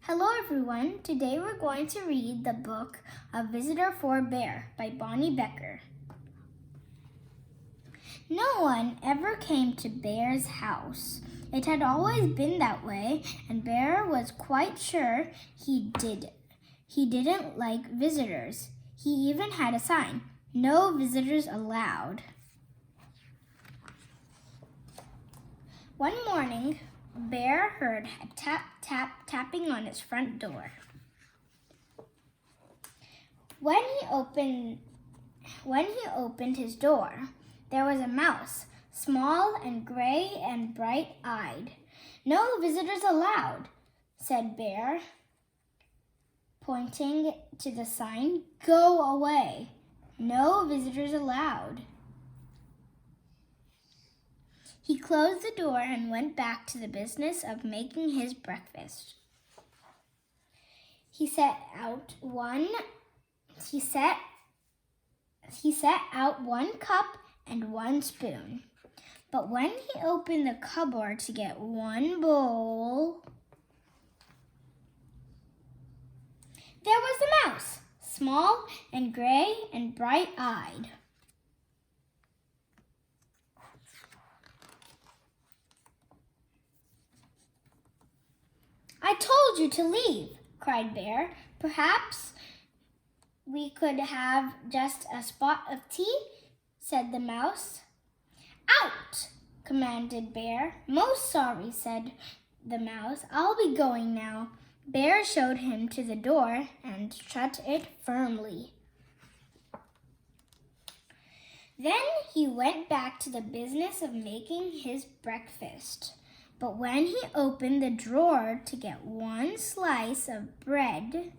Hello everyone, today we're going to read the book A Visitor for Bear by Bonnie Becker. No one ever came to Bear's house. It had always been that way, and Bear was quite sure he didn't like visitors. He even had a sign, "No visitors allowed." One morning, Bear heard a tapping on his front door. When he opened his door, there was a mouse, small and gray and bright-eyed. "No visitors allowed," said Bear, pointing to the sign. "Go away. No visitors allowed." He closed the door and went back to the business of making his breakfast. He set out one cup and one spoon. But when he opened the cupboard to get one bowl, there was the mouse, small and gray and bright-eyed. "I told you to leave," cried Bear. "Perhaps we could have just a spot of tea," said the mouse. "Out!" commanded Bear. "Most sorry," said the mouse. "I'll be going now." Bear showed him to the door and shut it firmly. Then he went back to the business of making his breakfast. But when he opened the drawer to get one slice of bread,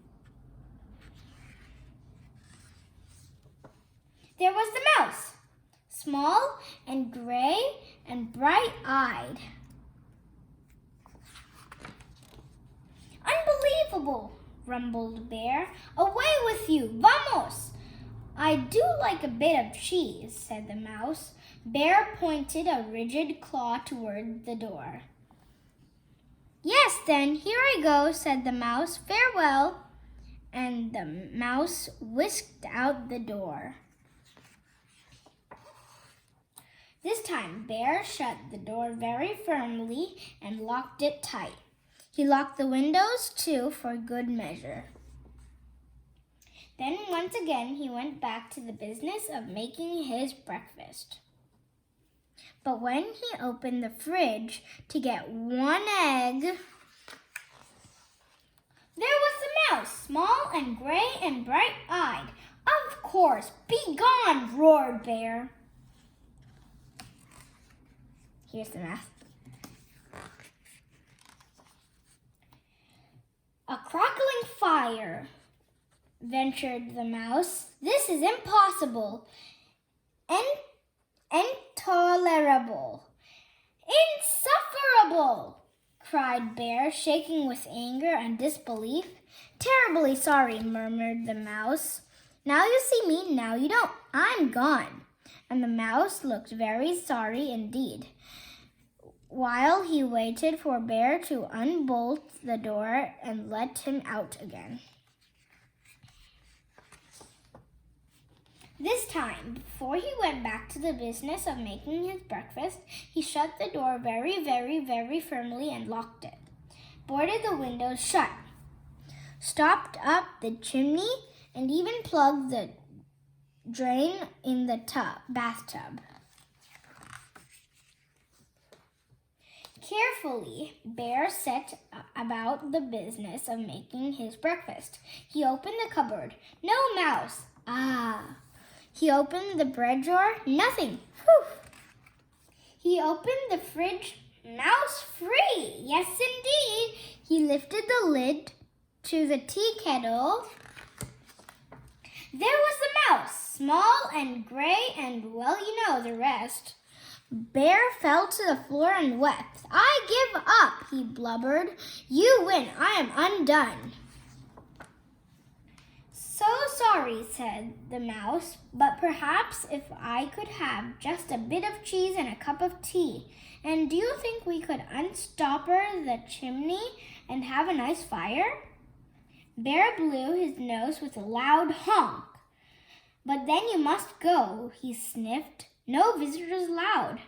there was the mouse, small and gray and bright-eyed. "Unbelievable," rumbled Bear. "Away with you, vamos!" "I do like a bit of cheese," said the mouse. Bear pointed a rigid claw toward the door. "Yes, then, here I go," said the mouse. "Farewell." And the mouse whisked out the door. This time, Bear shut the door very firmly and locked it tight. He locked the windows, too, for good measure. Then once again, he went back to the business of making his breakfast. But when he opened the fridge to get one egg, there was the mouse, small and gray and bright-eyed. "Of course, be gone!" roared Bear. Here's the math. "A crackling fire," ventured the mouse. "This is impossible. Intolerable. Insufferable," cried Bear, shaking with anger and disbelief. "Terribly sorry," murmured the mouse. "Now you see me, now you don't. I'm gone." And the mouse looked very sorry indeed, while he waited for Bear to unbolt the door and let him out again. This time, before he went back to the business of making his breakfast, he shut the door very, very, very firmly and locked it, boarded the windows shut, stopped up the chimney, and even plugged the drain in the bathtub. Carefully, Bear set about the business of making his breakfast. He opened the cupboard. No mouse. Ah! He opened the bread drawer. Nothing. Whew! He opened the fridge. Mouse free. Yes, indeed. He lifted the lid to the tea kettle. There was the mouse, small and gray and, well, you know the rest. Bear fell to the floor and wept. "I give up," he blubbered. "You win. I am undone." "So sorry," said the mouse, "but perhaps if I could have just a bit of cheese and a cup of tea. And do you think we could unstopper the chimney and have a nice fire? Bear blew his nose with a loud honk. But then you must go, he sniffed. No visitors allowed.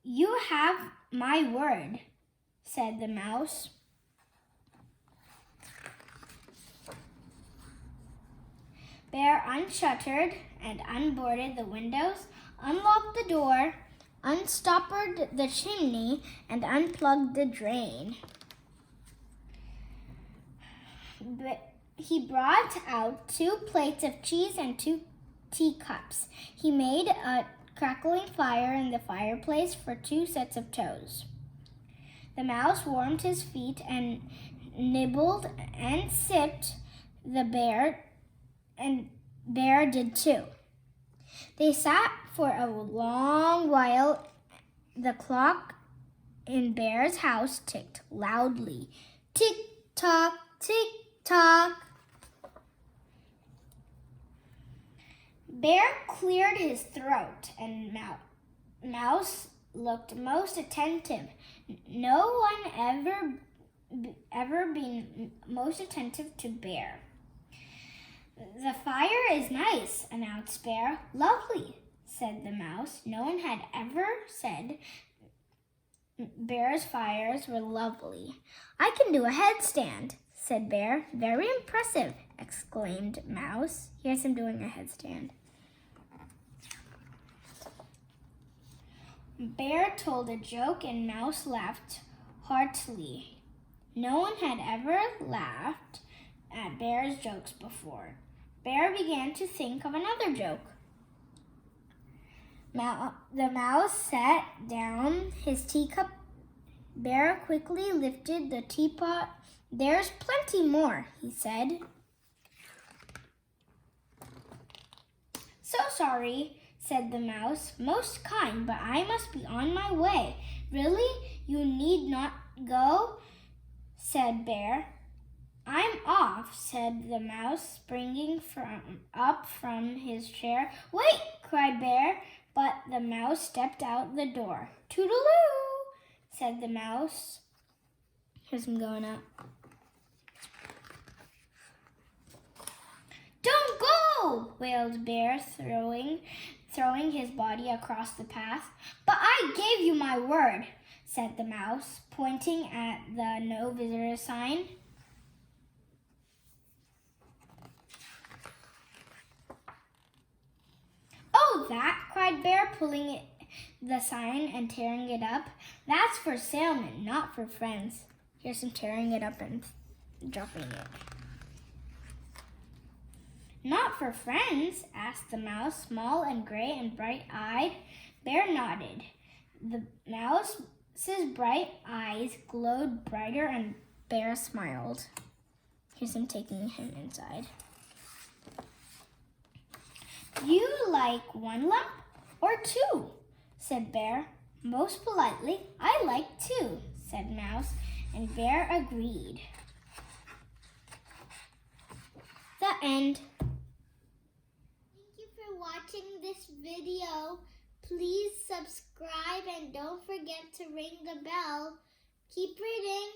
You have my word, said the mouse. Bear unshuttered and unboarded the windows, unlocked the door, unstoppered the chimney, and unplugged the drain. He brought out 2 plates of cheese and 2 teacups. He made a crackling fire in the fireplace for 2 sets of toes. The mouse warmed his feet and nibbled and sipped. The bear did too. They sat for a long while. The clock in Bear's house ticked loudly. Tick-tock, tick-tock. Bear cleared his throat and Mouse looked most attentive. No one ever been most attentive to Bear. The fire is nice, announced Bear. Lovely, said the mouse. No one had ever said Bear's fires were lovely. I can do a headstand, said Bear. Very impressive, exclaimed Mouse. Here's him doing a headstand. Bear told a joke and Mouse laughed heartily. No one had ever laughed at Bear's jokes before. Bear began to think of another joke. The mouse set down his teacup. Bear quickly lifted the teapot. There's plenty more, he said. So sorry, said the mouse. Most kind, but I must be on my way. Really? You need not go, said Bear. I'm off, said the mouse, springing up from his chair. Wait, cried Bear, but the mouse stepped out the door. Toodaloo, said the mouse. Here's him going up. Don't go, wailed Bear, throwing his body across the path. But I gave you my word, said the mouse, pointing at the no visitor sign. Oh, that, cried Bear, pulling the sign and tearing it up. That's for sailmen, not for friends. Here's him tearing it up and dropping it. Not for friends? Asked the mouse, small and gray and bright-eyed. Bear nodded. The mouse's bright eyes glowed brighter and Bear smiled. Here's him taking him inside. You like 1 lump or 2? Said Bear. Most politely, I like 2, said Mouse, and Bear agreed. The end. Thank you for watching this video. Please subscribe and don't forget to ring the bell. Keep reading.